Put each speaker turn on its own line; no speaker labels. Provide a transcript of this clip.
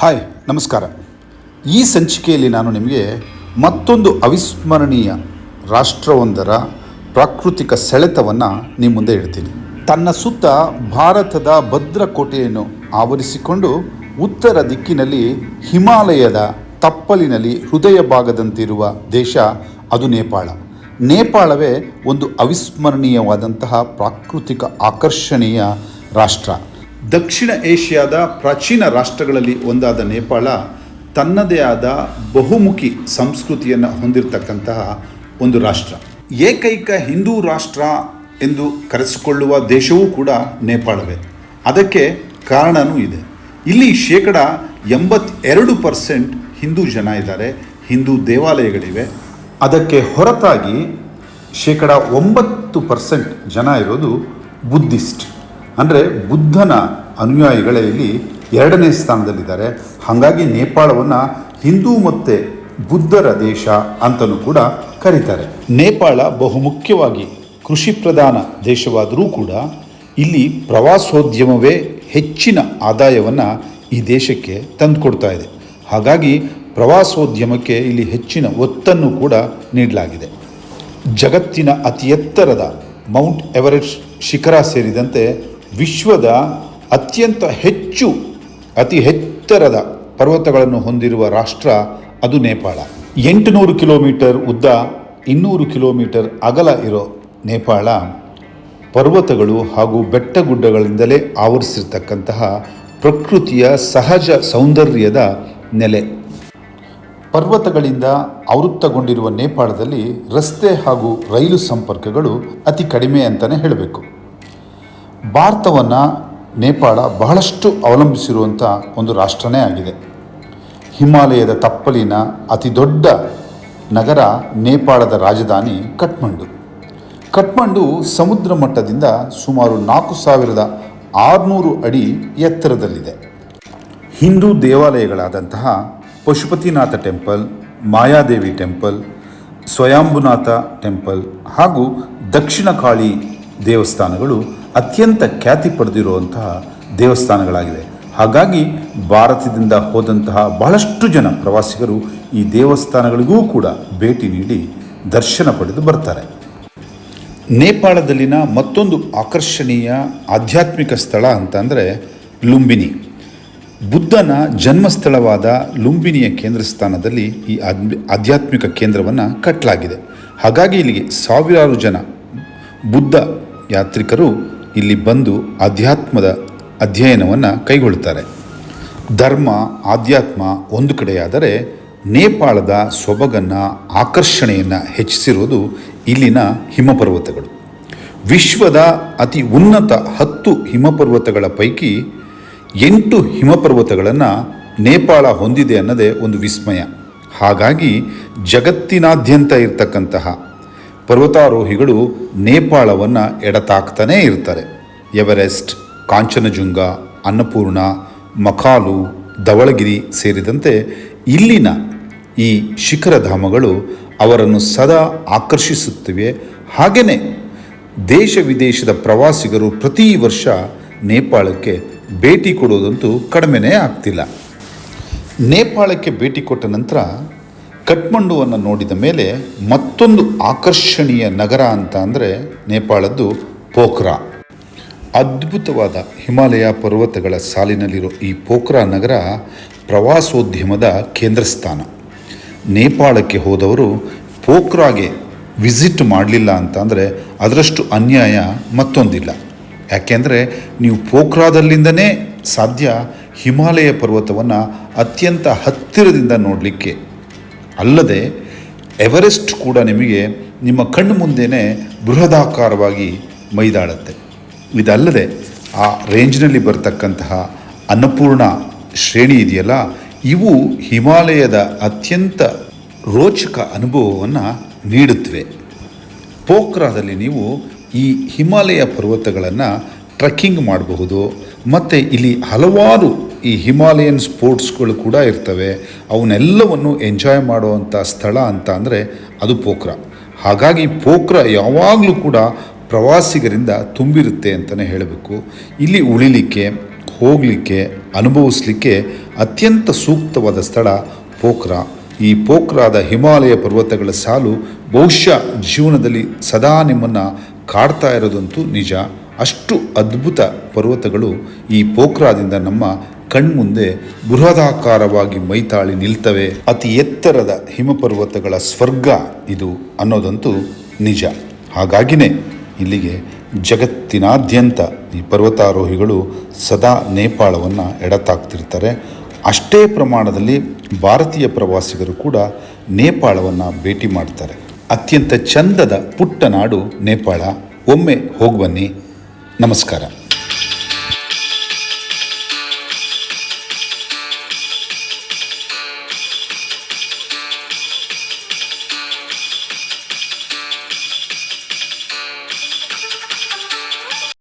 Hi ನಮಸ್ಕಾರ. ಈ ಸಂಚಿಕೆಯಲ್ಲಿ ನಾನು ನಿಮಗೆ ಮತ್ತೊಂದು ಅವಿಸ್ಮರಣೀಯ ರಾಷ್ಟ್ರವೊಂದರ ಪ್ರಾಕೃತಿಕ ಸೆಳೆತವನ್ನು ನಿಮ್ಮ ಮುಂದೆ ಇಡ್ತೀನಿ. ತನ್ನ ಸುತ್ತ ಭಾರತದ ಭದ್ರಕೋಟೆಯನ್ನು ಆವರಿಸಿಕೊಂಡು ಉತ್ತರ ದಿಕ್ಕಿನಲ್ಲಿ ಹಿಮಾಲಯದ ತಪ್ಪಲಿನಲ್ಲಿ ಹೃದಯ ಭಾಗದಂತಿರುವ ದೇಶ ಅದು ನೇಪಾಳ. ನೇಪಾಳವೇ ಒಂದು ಅವಿಸ್ಮರಣೀಯವಾದಂತಹ ಪ್ರಾಕೃತಿಕ ಆಕರ್ಷಣೀಯ ರಾಷ್ಟ್ರ. ದಕ್ಷಿಣ ಏಷ್ಯಾದ ಪ್ರಾಚೀನ ರಾಷ್ಟ್ರಗಳಲ್ಲಿ ಒಂದಾದ ನೇಪಾಳ ತನ್ನದೇ ಆದ ಬಹುಮುಖಿ ಸಂಸ್ಕೃತಿಯನ್ನು ಹೊಂದಿರತಕ್ಕಂತಹ ಒಂದು ರಾಷ್ಟ್ರ. ಏಕೈಕ ಹಿಂದೂ ರಾಷ್ಟ್ರ ಎಂದು ಕರೆಸಿಕೊಳ್ಳುವ ದೇಶವೂ ಕೂಡ ನೇಪಾಳವೇ. ಅದಕ್ಕೆ ಕಾರಣವೂ ಇದೆ. ಇಲ್ಲಿ 82% ಹಿಂದೂ ಜನ ಇದ್ದಾರೆ, ಹಿಂದೂ ದೇವಾಲಯಗಳಿವೆ. ಅದಕ್ಕೆ ಹೊರತಾಗಿ 9% ಜನ ಇರೋದು ಬುದ್ಧಿಸ್ಟ್, ಅಂದರೆ ಬುದ್ಧನ ಅನುಯಾಯಿಗಳೇ ಇಲ್ಲಿ 2ನೇ ಸ್ಥಾನದಲ್ಲಿದ್ದಾರೆ. ಹಾಗಾಗಿ ನೇಪಾಳವನ್ನು ಹಿಂದೂ ಮತ್ತು ಬುದ್ಧರ ದೇಶ ಅಂತಲೂ ಕೂಡ ಕರೀತಾರೆ. ನೇಪಾಳ ಬಹುಮುಖ್ಯವಾಗಿ ಕೃಷಿ ಪ್ರಧಾನ ದೇಶವಾದರೂ ಕೂಡ ಇಲ್ಲಿ ಪ್ರವಾಸೋದ್ಯಮವೇ ಹೆಚ್ಚಿನ ಆದಾಯವನ್ನು ಈ ದೇಶಕ್ಕೆ ತಂದುಕೊಡ್ತಾ ಇದೆ. ಹಾಗಾಗಿ ಪ್ರವಾಸೋದ್ಯಮಕ್ಕೆ ಇಲ್ಲಿ ಹೆಚ್ಚಿನ ಒತ್ತನ್ನು ಕೂಡ ನೀಡಲಾಗಿದೆ. ಜಗತ್ತಿನ ಅತಿ ಎತ್ತರದ ಮೌಂಟ್ ಎವರೆಸ್ಟ್ ಶಿಖರ ಸೇರಿದಂತೆ ವಿಶ್ವದ ಅತಿ ಎತ್ತರದ ಪರ್ವತಗಳನ್ನು ಹೊಂದಿರುವ ರಾಷ್ಟ್ರ ಅದು ನೇಪಾಳ. 800 ಕಿಲೋಮೀಟರ್ ಉದ್ದ, 200 ಕಿಲೋಮೀಟರ್ ಅಗಲ ಇರೋ ನೇಪಾಳ ಪರ್ವತಗಳು ಹಾಗೂ ಬೆಟ್ಟಗುಡ್ಡಗಳಿಂದಲೇ ಆವರಿಸಿರ್ತಕ್ಕಂತಹ ಪ್ರಕೃತಿಯ ಸಹಜ ಸೌಂದರ್ಯದ ನೆಲೆ. ಪರ್ವತಗಳಿಂದ ಆವೃತ್ತಗೊಂಡಿರುವ ನೇಪಾಳದಲ್ಲಿ ರಸ್ತೆ ಹಾಗೂ ರೈಲು ಸಂಪರ್ಕಗಳು ಅತಿ ಕಡಿಮೆ ಅಂತಲೇ ಹೇಳಬೇಕು. ಭಾರತವನ್ನು ನೇಪಾಳ ಬಹಳಷ್ಟು ಅವಲಂಬಿಸಿರುವಂಥ ಒಂದು ರಾಷ್ಟ್ರನೇ ಆಗಿದೆ. ಹಿಮಾಲಯದ ತಪ್ಪಲಿನ ಅತಿ ದೊಡ್ಡ ನಗರ ನೇಪಾಳದ ರಾಜಧಾನಿ ಕಠ್ಮಂಡು ಸಮುದ್ರ ಮಟ್ಟದಿಂದ ಸುಮಾರು 4600 ಅಡಿ ಎತ್ತರದಲ್ಲಿದೆ. ಹಿಂದೂ ದೇವಾಲಯಗಳಾದಂತಹ Pashupatinath temple, Mayadevi temple, Swayambhunath temple ಹಾಗೂ ದಕ್ಷಿಣ ಕಾಳಿ ದೇವಸ್ಥಾನಗಳು ಅತ್ಯಂತ ಖ್ಯಾತಿ ಪಡೆದಿರುವಂತಹ ದೇವಸ್ಥಾನಗಳಾಗಿವೆ. ಹಾಗಾಗಿ ಭಾರತದಿಂದ ಹೋದಂತಹ ಬಹಳಷ್ಟು ಜನ ಪ್ರವಾಸಿಗರು ಈ ದೇವಸ್ಥಾನಗಳಿಗೂ ಕೂಡ ಭೇಟಿ ನೀಡಿ ದರ್ಶನ ಪಡೆದು ಬರ್ತಾರೆ. ನೇಪಾಳದಲ್ಲಿನ ಮತ್ತೊಂದು ಆಕರ್ಷಣೀಯ ಆಧ್ಯಾತ್ಮಿಕ ಸ್ಥಳ ಅಂತಂದರೆ ಲುಂಬಿನಿ. ಬುದ್ಧನ ಜನ್ಮಸ್ಥಳವಾದ ಲುಂಬಿನಿಯ ಕೇಂದ್ರ ಸ್ಥಾನದಲ್ಲಿ ಈ ಆಧ್ಯಾತ್ಮಿಕ ಕೇಂದ್ರವನ್ನು ಕಟ್ಟಲಾಗಿದೆ. ಹಾಗಾಗಿ ಇಲ್ಲಿಗೆ ಸಾವಿರಾರು ಜನ ಬುದ್ಧ ಯಾತ್ರಿಕರು ಇಲ್ಲಿ ಬಂದು ಆಧ್ಯಾತ್ಮದ ಅಧ್ಯಯನವನ್ನು ಕೈಗೊಳ್ಳುತ್ತಾರೆ. ಧರ್ಮ ಆಧ್ಯಾತ್ಮ ಒಂದು ಕಡೆಯಾದರೆ ನೇಪಾಳದ ಸೊಬಗನ್ನು ಆಕರ್ಷಣೆಯನ್ನು ಹೆಚ್ಚಿಸಿರುವುದು ಇಲ್ಲಿನ ಹಿಮಪರ್ವತಗಳು. ವಿಶ್ವದ ಅತಿ ಉನ್ನತ 10 ಹಿಮಪರ್ವತಗಳ ಪೈಕಿ 8 ಹಿಮಪರ್ವತಗಳನ್ನು ನೇಪಾಳ ಹೊಂದಿದೆ ಅನ್ನೋದೇ ಒಂದು ವಿಸ್ಮಯ. ಹಾಗಾಗಿ ಜಗತ್ತಿನಾದ್ಯಂತ ಇರತಕ್ಕಂತಹ ಪರ್ವತಾರೋಹಿಗಳು ನೇಪಾಳವನ್ನು ಎಡತಾಕ್ತಾನೇ ಇರ್ತಾರೆ. ಎವರೆಸ್ಟ್, ಕಾಂಚನಜುಂಗ, ಅನ್ನಪೂರ್ಣ, ಮಕಾಲು, ಧವಳಗಿರಿ ಸೇರಿದಂತೆ ಇಲ್ಲಿನ ಈ ಶಿಖರಧಾಮಗಳು ಅವರನ್ನು ಸದಾ ಆಕರ್ಷಿಸುತ್ತಿವೆ. ಹಾಗೆಯೇ ದೇಶ ವಿದೇಶದ ಪ್ರವಾಸಿಗರು ಪ್ರತಿ ವರ್ಷ ನೇಪಾಳಕ್ಕೆ ಭೇಟಿ ಕೊಡೋದಂತೂ ಕಡಿಮೆನೇ ಆಗ್ತಿಲ್ಲ. ನೇಪಾಳಕ್ಕೆ ಭೇಟಿ ಕೊಟ್ಟ ನಂತರ ಕಠ್ಮಂಡುವನ್ನು ನೋಡಿದ ಮೇಲೆ ಮತ್ತೊಂದು ಆಕರ್ಷಣೀಯ ನಗರ ಅಂತ ಅಂದರೆ ನೇಪಾಳದ್ದು ಪೋಖ್ರಾ. ಅದ್ಭುತವಾದ ಹಿಮಾಲಯ ಪರ್ವತಗಳ ಸಾಲಿನಲ್ಲಿರೋ ಈ ಪೋಖ್ರಾ ನಗರ ಪ್ರವಾಸೋದ್ಯಮದ ಕೇಂದ್ರ ಸ್ಥಾನ. ನೇಪಾಳಕ್ಕೆ ಹೋದವರು ಪೋಖ್ರಾಗೆ ವಿಸಿಟ್ ಮಾಡಲಿಲ್ಲ ಅಂತಂದರೆ ಅದರಷ್ಟು ಅನ್ಯಾಯ ಮತ್ತೊಂದಿಲ್ಲ. ಯಾಕೆಂದರೆ ನೀವು ಪೋಖ್ರಾದಲ್ಲಿಂದನೇ ಸಾಧ್ಯ ಹಿಮಾಲಯ ಪರ್ವತವನ್ನು ಅತ್ಯಂತ ಹತ್ತಿರದಿಂದ ನೋಡಲಿಕ್ಕೆ. ಅಲ್ಲದೆ ಎವರೆಸ್ಟ್ ಕೂಡ ನಿಮಗೆ ನಿಮ್ಮ ಕಣ್ಣು ಮುಂದೆಯೇ ಬೃಹದಾಕಾರವಾಗಿ ಮೈದಾಳುತ್ತೆ. ಇದಲ್ಲದೆ ಆ ರೇಂಜ್ನಲ್ಲಿ ಬರ್ತಕ್ಕಂತಹ ಅನ್ನಪೂರ್ಣ ಶ್ರೇಣಿ ಇದೆಯಲ್ಲ, ಇವು ಹಿಮಾಲಯದ ಅತ್ಯಂತ ರೋಚಕ ಅನುಭವವನ್ನು ನೀಡುತ್ತವೆ. ಪೋಖ್ರಾದಲ್ಲಿ ನೀವು ಈ ಹಿಮಾಲಯ ಪರ್ವತಗಳನ್ನು ಟ್ರೆಕ್ಕಿಂಗ್ ಮಾಡಬಹುದು. ಮತ್ತು ಇಲ್ಲಿ ಹಲವಾರು ಈ ಹಿಮಾಲಯನ್ ಸ್ಪೋರ್ಟ್ಸ್ಗಳು ಕೂಡ ಇರ್ತವೆ. ಅವನ್ನೆಲ್ಲವನ್ನು ಎಂಜಾಯ್ ಮಾಡುವಂಥ ಸ್ಥಳ ಅಂತ ಅಂದರೆ ಅದು ಪೋಖ್ರಾ. ಹಾಗಾಗಿ ಪೋಖ್ರಾ ಯಾವಾಗಲೂ ಕೂಡ ಪ್ರವಾಸಿಗರಿಂದ ತುಂಬಿರುತ್ತೆ ಅಂತಲೇ ಹೇಳಬೇಕು. ಇಲ್ಲಿ ಉಳಿಲಿಕ್ಕೆ, ಹೋಗಲಿಕ್ಕೆ ಅನುಭವಿಸಲಿಕ್ಕೆ ಅತ್ಯಂತ ಸೂಕ್ತವಾದ ಸ್ಥಳ ಪೋಖ್ರಾ. ಈ ಪೋಖ್ರಾದ ಹಿಮಾಲಯ ಪರ್ವತಗಳ ಸಾಲು ಬಹುಶಃ ಜೀವನದಲ್ಲಿ ಸದಾ ನಿಮ್ಮನ್ನು ಕಾಡ್ತಾ ಇರೋದಂತೂ ನಿಜ. ಅಷ್ಟು ಅದ್ಭುತ ಪರ್ವತಗಳು ಈ ಪೋಖ್ರಾದಿಂದ ನಮ್ಮ ಕಣ್ಮುಂದೆ ಬೃಹದಾಕಾರವಾಗಿ ಮೈತಾಳಿ ನಿಲ್ತವೆ. ಅತಿ ಎತ್ತರದ ಹಿಮಪರ್ವತಗಳ ಸ್ವರ್ಗ ಇದು ಅನ್ನೋದಂತೂ ನಿಜ. ಹಾಗಾಗಿನೇ ಇಲ್ಲಿಗೆ ಜಗತ್ತಿನಾದ್ಯಂತ ಈ ಪರ್ವತಾರೋಹಿಗಳು ಸದಾ ನೇಪಾಳವನ್ನು ಎಡತಾಕ್ತಿರ್ತಾರೆ. ಅಷ್ಟೇ ಪ್ರಮಾಣದಲ್ಲಿ ಭಾರತೀಯ ಪ್ರವಾಸಿಗರು ಕೂಡ ನೇಪಾಳವನ್ನು ಭೇಟಿ ಮಾಡ್ತಾರೆ. ಅತ್ಯಂತ ಚಂದದ ಪುಟ್ಟ ನಾಡು ನೇಪಾಳ. ಒಮ್ಮೆ ಹೋಗಿ ಬನ್ನಿ. ನಮಸ್ಕಾರ.